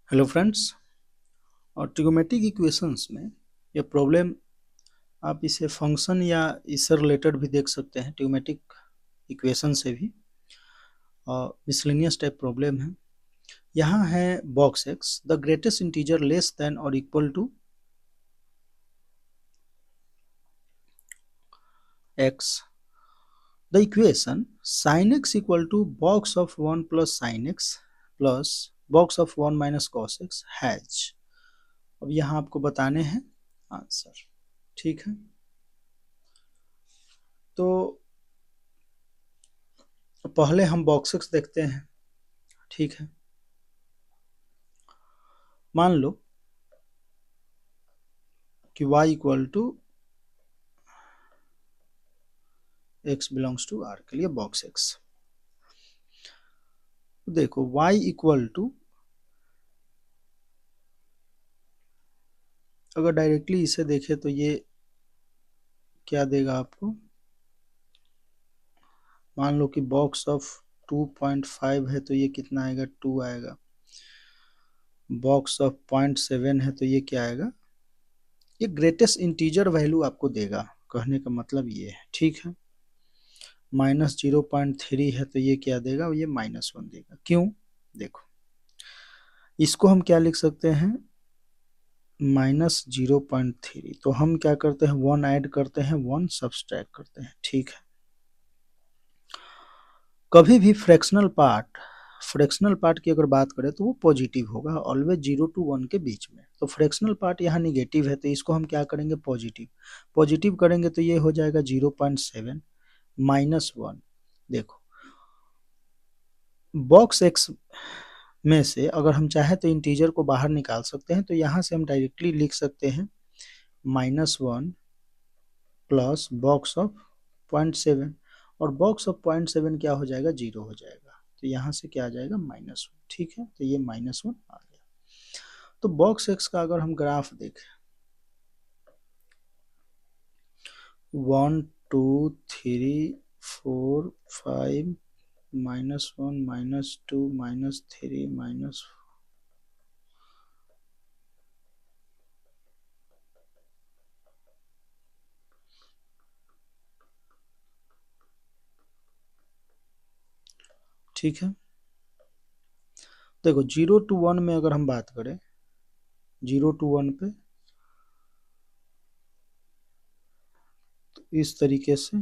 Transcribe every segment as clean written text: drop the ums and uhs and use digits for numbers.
Hello friends. और trigonometric equations में ये प्रॉब्लम आप इसे फंक्शन या इससे रिलेटेड भी देख सकते हैं। ट्रिगोमेट्रिक इक्वेशन से भी मिसलेनियस टाइप प्रॉब्लम है। यहाँ है box x the greatest integer less than or equal to x. The equation sin x equal to box of 1 plus sin x plus box of 1 minus cos x has. अब यहाँ आपको बताने हैं answer. ठीक है, तो पहले हम बॉक्स एक्स देखते हैं। ठीक है, मान लो कि y equal to x belongs to r के लिए बॉक्स x। देखो y इक्वल टू, अगर डायरेक्टली इसे देखे तो ये क्या देगा आपको। मान लो कि बॉक्स ऑफ 2.5 है तो ये कितना आएगा, 2 आएगा। बॉक्स ऑफ 0.7 है तो ये क्या आएगा, ये ग्रेटेस्ट इंटीजर वैल्यू आपको देगा। कहने का मतलब ये है। ठीक है, -0.3 है तो ये क्या देगा, ये -1 देगा। क्यों, देखो इसको हम क्या लिख सकते हैं, -0.3। तो हम क्या करते हैं, 1 ऐड करते हैं, 1 सब्सट्रैक्ट करते हैं। ठीक है, कभी भी फ्रैक्शनल पार्ट की अगर बात करें तो वो पॉजिटिव होगा, ऑलवेज 0 to 1 के बीच में। तो फ्रैक्शनल पार्ट यहाँ निगेटिव है तो इसको हम क्या करेंगे, पॉजिटिव करेंगे तो ये हो जाएगा 0.7 -1। देखो बॉक्स एक्स में से अगर हम चाहें तो इंटीजर को बाहर निकाल सकते हैं। तो यहाँ से हम डायरेक्टली लिख सकते हैं -1 प्लस बॉक्स ऑफ 0.7, और बॉक्स ऑफ 0.7 क्या हो जाएगा, 0 हो जाएगा। तो यहाँ से क्या आ जाएगा, -1। ठीक है, तो ये -1 आ गया। तो बॉक्स एक्स का अगर हम ग्राफ देखें, 1 2 3 4 5 -1 -2 -3 ठीक है, देखो 0 to 1 में अगर हम बात करें, 0 to 1 पे तो इस तरीके से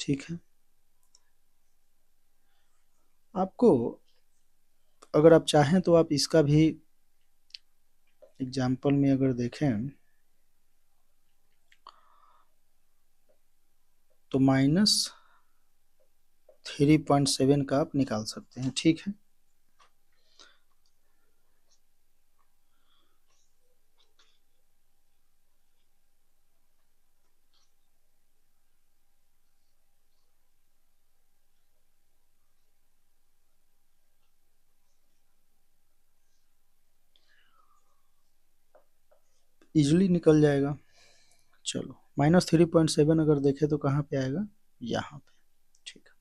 ठीक है। आपको अगर आप चाहें तो आप इसका भी एग्जाम्पल में अगर देखें तो -3.7 का आप निकाल सकते हैं। ठीक है, इजिली निकल जाएगा। चलो -3.7 अगर देखें तो कहाँ पे आएगा, यहाँ पे। ठीक है,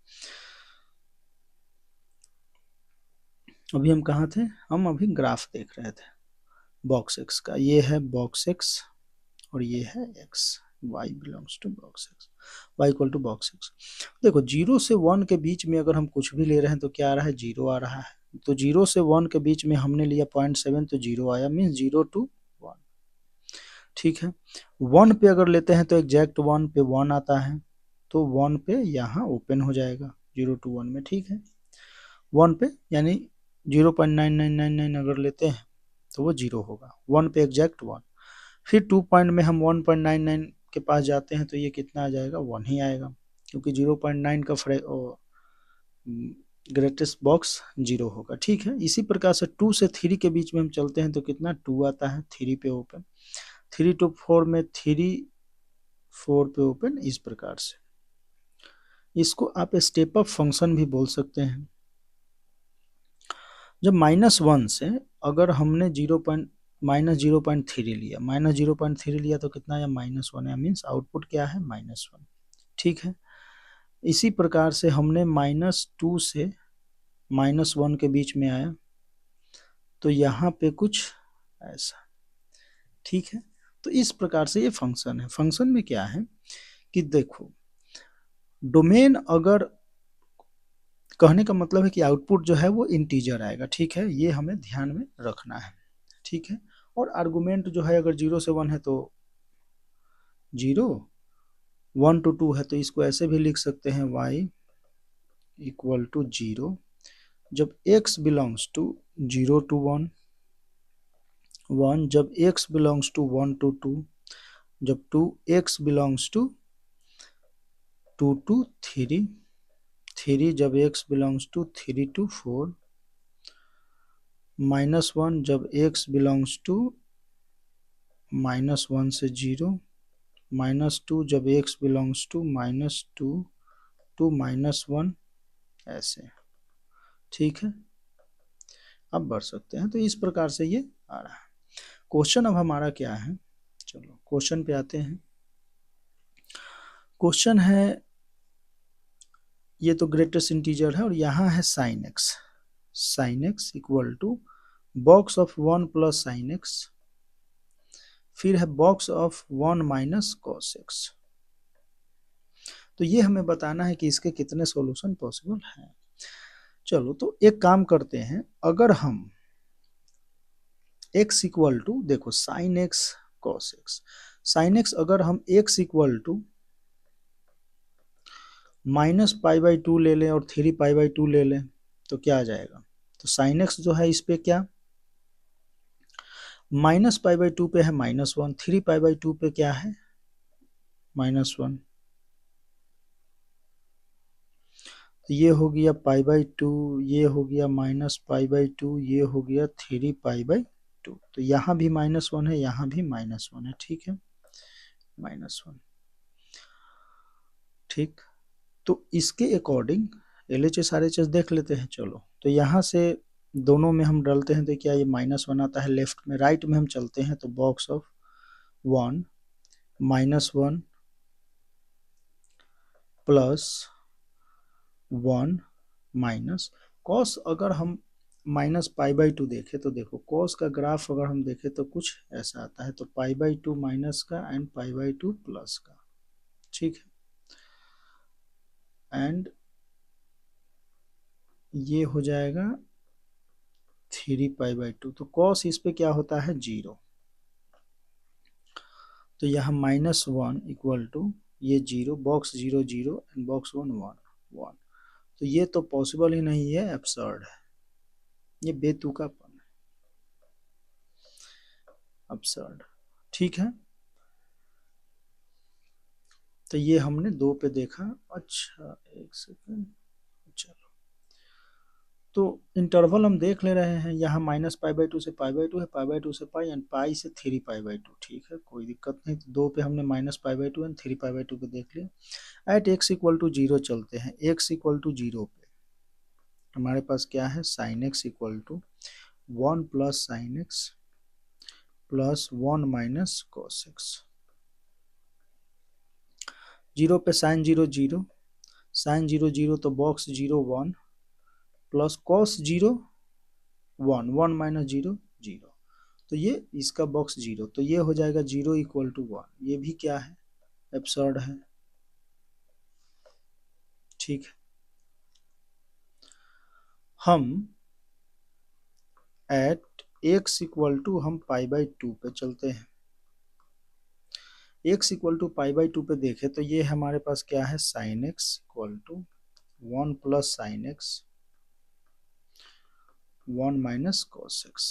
अभी हम कहाँ थे, हम अभी ग्राफ देख रहे थे बॉक्स एक्स का। ये है बॉक्स एक्स और ये है x, y belongs to box x, y equal to box x. देखो 0 से 1 के बीच में अगर हम कुछ भी ले रहे हैं तो क्या आ रहा है, 0 आ रहा है। तो 0 से 1 के बीच में हमने लिया 0.7 तो 0 आया, मीन्स 0 to 1। ठीक है, 1 पे अगर लेते हैं तो एग्जैक्ट 1 पे 1 आता है, तो 1 पे यहाँ ओपन हो जाएगा 0 to 1 में। ठीक है, 1 पे यानी 0.9999 अगर लेते हैं तो वो 0 होगा, 1 पे एग्जैक्ट 1। फिर 2 पॉइंट में हम 1.99 के पास जाते हैं तो ये कितना आ जाएगा, 1 ही आएगा, क्योंकि 0.9 का ग्रेटेस्ट बॉक्स 0 होगा। ठीक है, इसी प्रकार से 2 से 3 के बीच में हम चलते हैं तो कितना, 2 आता है, 3 पे ओपन, 3 to 4 में 3 4 पे ओपन। इस प्रकार से इसको आप स्टेप अप फंक्शन भी बोल सकते हैं। जब -1 से अगर हमने -0.3 लिया, -0.3 लिया तो कितना आया, -1 है, मीन्स आउटपुट क्या है, -1। ठीक है। इसी प्रकार से हमने -2 से -1 के बीच में आया तो यहाँ पे कुछ ऐसा, ठीक है। तो इस प्रकार से ये फंक्शन है। फंक्शन में क्या है कि देखो, डोमेन अगर, कहने का मतलब है कि आउटपुट जो है वो इंटीजर आएगा, ठीक है, ये हमें ध्यान में रखना है, ठीक है। और आर्गुमेंट जो है अगर 0 से 1 है तो 0, 1 to 2 है तो इसको ऐसे भी लिख सकते हैं y = 0 जब x belongs to 0 to 1, 1 जब x belongs to 1 to 2, जब 2x belongs to 2 to 3, 3 जब x belongs to 3 to 4, -1 जब x belongs to -1 से 0, -2 जब x belongs to -2 to -1, ऐसे, ठीक है। अब बढ़ सकते हैं। तो इस प्रकार से ये आ रहा है। क्वेश्चन अब हमारा क्या है, चलो क्वेश्चन पे आते हैं। क्वेश्चन है, ये तो ग्रेटेस्ट इंटीजर है और यहाँ है sin x, sin x = box of 1 + sin x, फिर है बॉक्स ऑफ 1 - cos x। तो ये हमें बताना है कि इसके कितने सॉल्यूशन पॉसिबल हैं। चलो तो एक काम करते हैं, अगर हम x = देखो sin x cos x, sin x अगर हम x = -π/2 ले लें और 3π/2 ले लें तो क्या आ जाएगा। तो sin x जो है इस पे क्या, -π/2 पे है -1, 3π/2 पे क्या है -1, तो ये हो गया π/2, ये हो गया -π/2, ये हो गया 3π/2। तो यहाँ भी -1 है, यहाँ भी -1 है, ठीक है, -1, ठीक। तो इसके अकॉर्डिंग LHS RHS देख लेते हैं। चलो तो यहाँ से दोनों में हम डालते हैं तो क्या ये -1 आता है लेफ्ट में, राइट में हम चलते हैं तो बॉक्स ऑफ 1 -1 +1 माइनस कॉस, अगर हम -π/2 देखें तो देखो कॉस का ग्राफ अगर हम देखें तो कुछ ऐसा आता है, तो π/2 माइनस का एंड π/2 प्लस का, ठीक है, एंड ये हो जाएगा 3π/2। तो कॉस इस पे क्या होता है 0, तो यहाँ -1 = ये 0, बॉक्स 0 0 एंड बॉक्स 1 1 1। तो ये तो पॉसिबल ही नहीं है, एब्सर्ड है, ये बेतुकापन है, एब्सर्ड, ठीक है। तो ये हमने 2 पे देखा। अच्छा एक सेकंड, चलो तो इंटरवल हम देख ले रहे हैं, यहाँ -π/2 से π/2 है, π/2 से π एंड π से 3π/2, ठीक है, कोई दिक्कत नहीं। तो 2 पे हमने -π/2 एंड 3π/2 पे देख लिया। एट x = 0 चलते हैं, x = 0 पे हमारे पास क्या है, sin x = 1 + sin x + 1 - cos x। 0 पे sin 0 0, sin 0 0 तो बॉक्स 0 1 प्लस cos 0 1, 1 - 0 0, तो ये इसका बॉक्स 0, तो ये हो जाएगा 0 = 1, ये भी क्या है, एब्सर्ड है, ठीक है। हम एट x = हम π/2 पे चलते हैं, x = π/2 पे देखें तो ये हमारे पास क्या है, sin x = 1 + sin x 1 - cos x,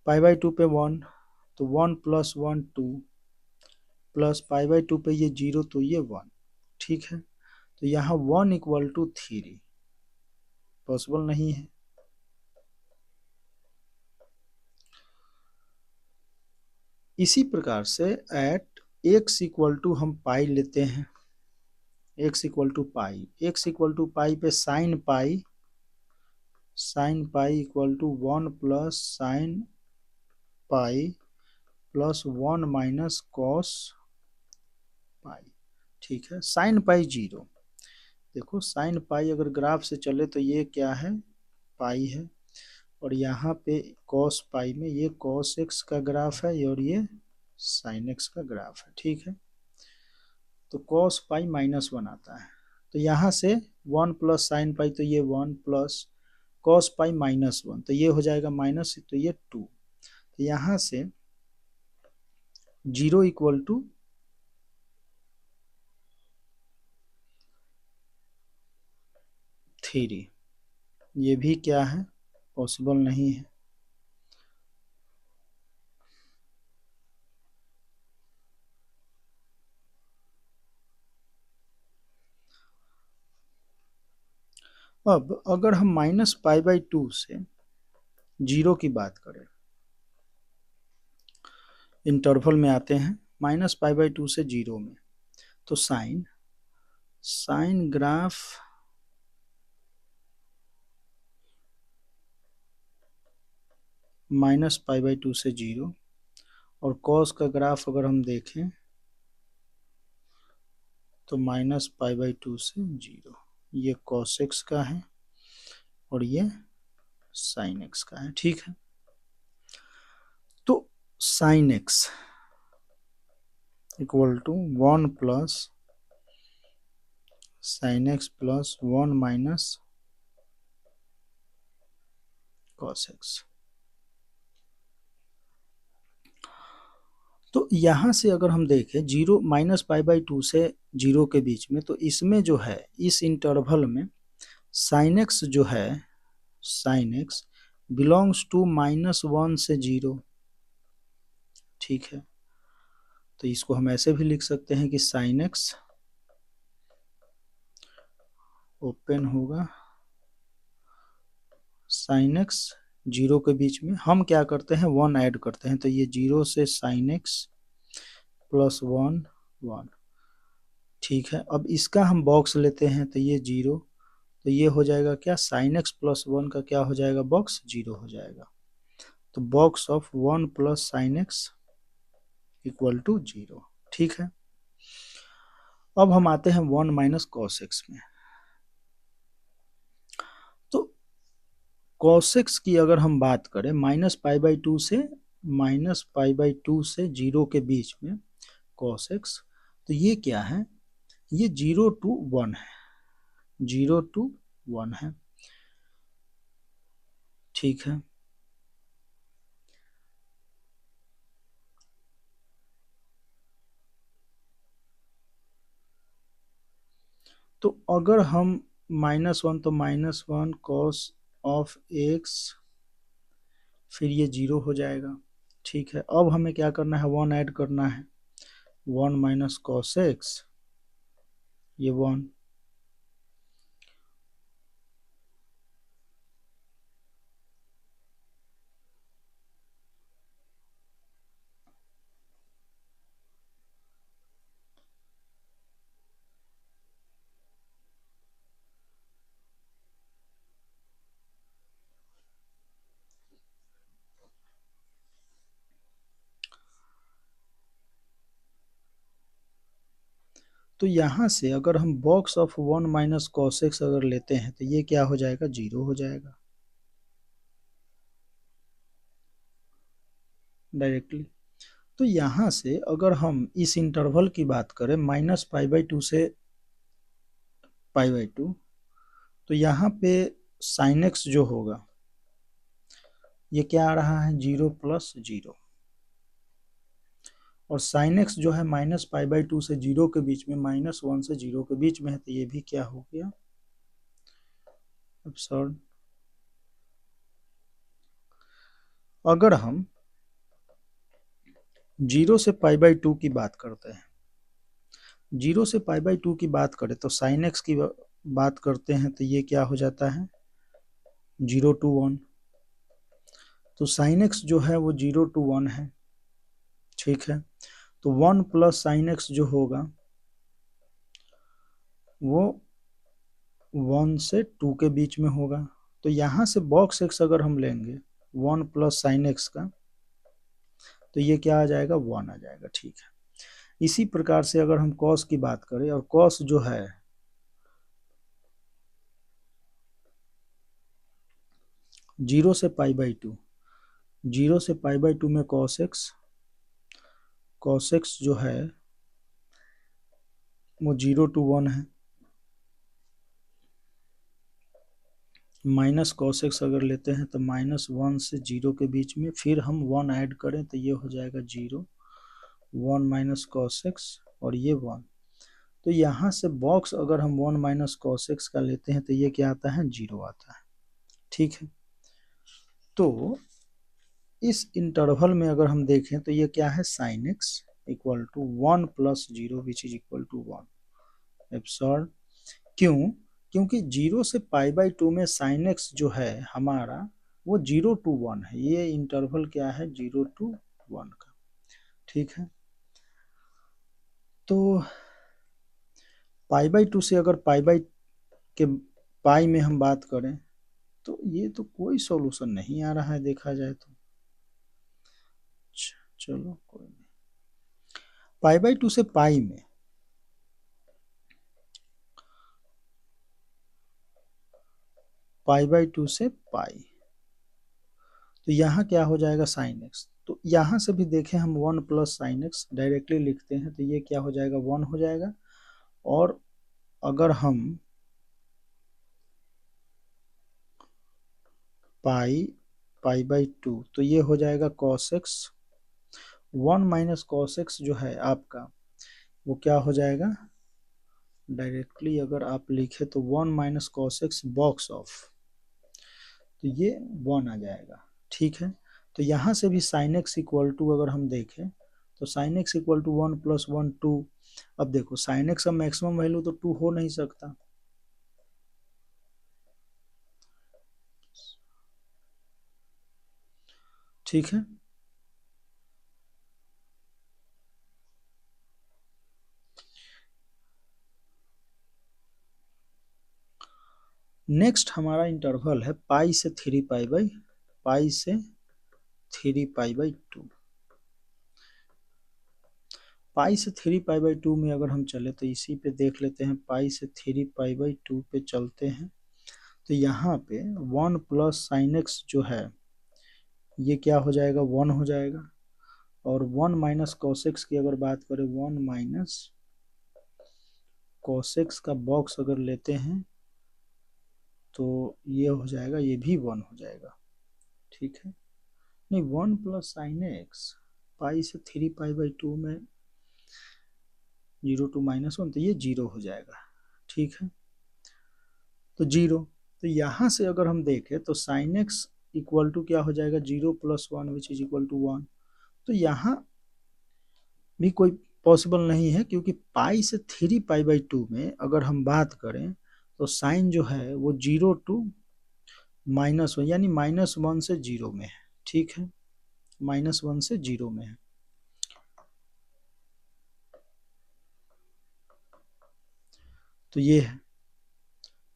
π/2 पे 1, तो 1 + 1 2 प्लस π/2 पे ये 0 तो ये 1, ठीक है। तो यहाँ 1 = 3 पॉसिबल नहीं है। इसी प्रकार से एट x = हम पाई लेते हैं, x = पाई, x = पाई पे sin पाई = 1 + sin पाई + 1 - cos पाई, ठीक है। साइन पाई 0, देखो साइन पाई अगर ग्राफ से चले तो ये क्या है, पाई है, और यहाँ पे कॉस पाई में ये कॉस एक्स का ग्राफ है और ये साइन एक्स का ग्राफ है। ठीक है, तो कॉस पाई -1 आता है, तो यहाँ से 1 प्लस साइन पाई, तो ये 1 प्लस कॉस पाई -1, तो ये हो जाएगा माइनस, तो ये 2, तो यहाँ से 0 इक्वल टू 3, ये भी क्या है, पॉसिबल नहीं है। अब अगर हम -π/2 से 0 की बात करें, इंटरवल में आते हैं -π/2 से 0 में, तो साइन ग्राफ -π/2 से 0, और कॉस का ग्राफ अगर हम देखें तो -π/2 से 0, ये कॉस एक्स का है और ये साइन एक्स का है। ठीक है, तो sine x equal to 1 plus sine x plus 1 minus cos x. तो यहाँ से अगर हम देखें 0 -π/2 से 0 के बीच में, तो इसमें जो है इस इंटरवल में साइन एक्स जो है, साइन एक्स बिलोंग्स टू -1 से 0। ठीक है, तो इसको हम ऐसे भी लिख सकते हैं कि साइन एक्स ओपन होगा, साइन एक्स 0 के बीच में हम क्या करते हैं, 1 ऐड करते हैं, तो ये 0 से साइन एक्स प्लस 1 1। ठीक है, अब इसका हम बॉक्स लेते हैं, तो ये 0, तो ये हो जाएगा क्या, साइन एक्स प्लस 1 का क्या हो जाएगा, बॉक्स 0 हो जाएगा, तो box of 1 plus sine x equal to 0। ठीक है, अब हम आते हैं 1 माइनस कॉस एक्स में। तो कॉस एक्स की अगर हम बात करें -π/2 से 0 के बीच में कॉस एक्स, तो ये क्या है, ये 0 to 1 है, 0 to 1 है। ठीक है, तो अगर हम -1, तो -1 कॉस ऑफ एक्स, फिर ये 0 हो जाएगा। ठीक है, अब हमें क्या करना है, 1 ऐड करना है, 1 माइनस कॉस एक्स, ये 1, तो यहाँ से अगर हम box of 1 minus cos x अगर लेते हैं, तो ये क्या हो जाएगा, 0 हो जाएगा डायरेक्टली। तो यहाँ से अगर हम इस इंटरवल की बात करें -π/2 से π/2, तो यहाँ पे साइन एक्स जो होगा ये क्या आ रहा है, 0 प्लस 0, और साइन एक्स जो है -π/2 से 0 के बीच में, -1 से 0 के बीच में है, तो ये भी क्या हो गया, एब्सर्ड। अगर हम 0 से π/2 की बात करते हैं, 0 से π/2 की बात करें तो साइन एक्स की बात करते हैं, तो ये क्या हो जाता है, 0 to 1, तो साइन एक्स जो है वो 0 to 1 है। ठीक है, तो 1 प्लस साइन एक्स जो होगा वो 1 से 2 के बीच में होगा, तो यहाँ से बॉक्स एक्स अगर हम लेंगे 1 प्लस साइन एक्स का, तो ये क्या आ जाएगा, 1 आ जाएगा। ठीक है, इसी प्रकार से अगर हम कॉस की बात करें, और कॉस जो है 0 से π/2, 0 से π/2 में cos x जो है वो 0 to 1 है, माइनस cos x अगर लेते हैं तो -1 से 0 के बीच में, फिर हम 1 ऐड करें तो ये हो जाएगा 0, 1 माइनस cos x और ये 1। तो यहाँ से बॉक्स अगर हम 1 माइनस cos x का लेते हैं तो ये क्या आता है, 0 आता है। ठीक है, तो इस इंटरवल में अगर हम देखें तो ये क्या है, sin x equal to 1 plus 0 which is equal to 1। Absurd, क्यों? क्योंकि 0 से π/2 में sin x जो है हमारा वो 0 to 1 है, ये इंटरवल क्या है, 0 to 1 का। ठीक है, तो π/2 से अगर पाई में हम बात करें तो ये तो कोई सॉल्यूशन नहीं आ रहा है देखा जाए तो। चलो कोई नहीं, π/2 से पाई में π/2 से पाई, तो यहाँ क्या हो जाएगा, sin x। तो यहाँ से भी देखें हम 1 प्लस sin x डायरेक्टली लिखते हैं तो ये क्या हो जाएगा, 1 हो जाएगा। और अगर हम π/2 तो ये हो जाएगा cos x, 1 minus cos x जो है आपका वो क्या हो जाएगा, डायरेक्टली अगर आप लिखे तो 1 minus cos x box of, तो ये 1 आ जाएगा। ठीक है, तो यहाँ से भी sin x इक्वल टू अगर हम देखें तो sin x equal to 1 plus 1 2। अब देखो sin x का मैक्सिमम वैल्यू तो 2 हो नहीं सकता, ठीक है। नेक्स्ट हमारा इंटरवल है पाई से 3π/2। पाई से 3π/2 में अगर हम चले तो इसी पे देख लेते हैं, पाई से 3π/2 पे चलते हैं तो यहाँ पे 1 प्लस sin x जो है ये क्या हो जाएगा, 1 हो जाएगा। और 1 माइनस cos x की अगर बात करें, 1 माइनस cos x का बॉक्स अगर लेते हैं तो ये हो जाएगा, ये भी 1 हो जाएगा। ठीक है, नहीं 1 प्लस sin x पाई से 3π/2 में 0 to -1 तो ये 0 हो जाएगा। ठीक है, तो 0, तो यहाँ से अगर हम देखें तो sin x इक्वल टू क्या हो जाएगा, 0 plus 1 which is equal to 1। तो यहाँ भी कोई पॉसिबल नहीं है, क्योंकि पाई से 3π/2 में अगर हम बात करें तो साइन जो है वो 0 to -1 यानी -1 से 0 में है। ठीक है, -1 से 0 में है। तो ये है,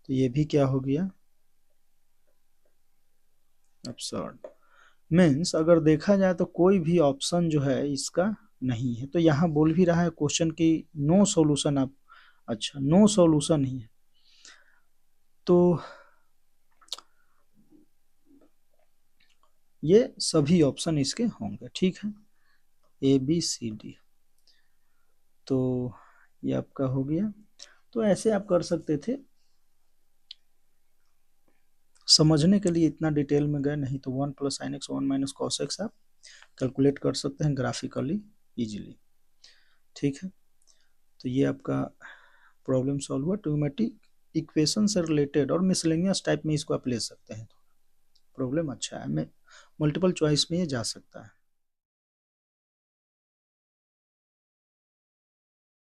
तो ये भी क्या हो गया, एब्सर्ड। मीन्स अगर देखा जाए तो कोई भी ऑप्शन जो है इसका नहीं है। तो यहाँ बोल भी रहा है क्वेश्चन की नो सॉल्यूशन। आप अच्छा, नो सॉल्यूशन ही है, तो ये सभी ऑप्शन इसके होंगे। ठीक है, ए बी सी डी, तो ये आपका हो गया। तो ऐसे आप कर सकते थे, समझने के लिए इतना डिटेल में गए नहीं तो 1 plus sin x 1 minus cos x आप कैलकुलेट कर सकते हैं ग्राफिकली इजीली। ठीक है, तो ये आपका प्रॉब्लम सॉल्व हुआ। ट्रिग्नोमेट्रिक इक्वेशन से रिलेटेड और मिसलेनियस टाइप में इसको आप ले सकते हैं। प्रॉब्लम अच्छा है, मैं मल्टीपल चॉइस में ये जा सकता है।